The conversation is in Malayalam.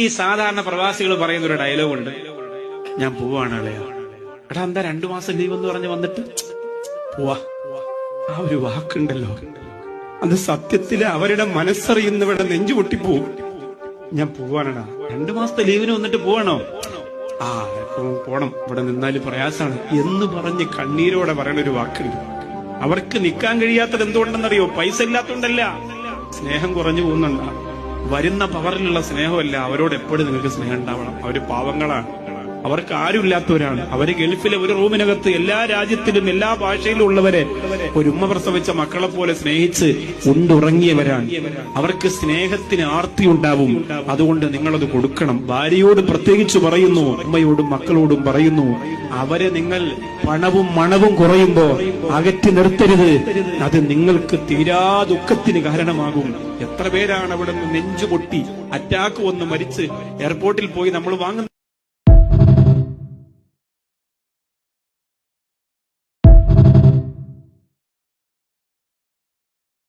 ഈ സാധാരണ പ്രവാസികൾ പറയുന്ന ഒരു ഡയലോഗ് ഉണ്ട്, ഞാൻ പോവാണ് അളയാ. എടാ എന്താ 2 മാസം ലീവ് എന്ന് പറഞ്ഞ് വന്നിട്ട് പോവാ. ആ ഒരു വാക്കുണ്ടല്ലോ, അത് സത്യത്തില് അവരുടെ മനസ്സറിയുന്നവരുടെ നെഞ്ചു പൊട്ടിപ്പോവും. ഞാൻ പോവാനടാ, 2 മാസത്തെ ലീവിന് വന്നിട്ട് പോവാണോ? ആ പോണം, ഇവിടെ നിന്നാല് പ്രയാസാണ് എന്ന് പറഞ്ഞ് കണ്ണീരോടെ പറയണ ഒരു വാക്കുണ്ട്. അവർക്ക് നിൽക്കാൻ കഴിയാത്തത് എന്തുകൊണ്ടെന്നറിയോ? പൈസ ഇല്ലാത്തോണ്ടല്ല, സ്നേഹം കുറഞ്ഞു പോകുന്നുണ്ടാ. വരുന്ന പവറിലുള്ള സ്നേഹമല്ല, അവരോട് എപ്പോഴും നിങ്ങൾക്ക് സ്നേഹം ഉണ്ടാവണം. അവര് പാവങ്ങളാണ്, അവർക്ക് ആരുമില്ലാത്തവരാണ്. അവര് ഗൾഫിലെ ഒരു റൂമിനകത്ത് എല്ലാ രാജ്യത്തിലും എല്ലാ ഭാഷയിലും ഉള്ളവരെ ഒരു ഉമ്മ പ്രസവിച്ച മക്കളെ പോലെ സ്നേഹിച്ച് ഉണ്ടുറങ്ങിയവരാണ്. അവർക്ക് സ്നേഹത്തിന് ആർത്തി ഉണ്ടാവും. അതുകൊണ്ട് നിങ്ങളത് കൊടുക്കണം. ഭാര്യയോട് പ്രത്യേകിച്ച് പറയുന്നു, ഉമ്മയോടും മക്കളോടും പറയുന്നു, അവരെ നിങ്ങൾ പണവും മണവും കുറയുമ്പോ അകറ്റി നിർത്തരുത്. അത് നിങ്ങൾക്ക് തീരാ ദുഃഖത്തിന് കാരണമാകും. എത്ര പേരാണ് അവിടെ നിന്ന് നെഞ്ചുപൊട്ടി അറ്റാക്ക് വന്ന് മരിച്ച് എയർപോർട്ടിൽ പോയി നമ്മൾ വാങ്ങുന്ന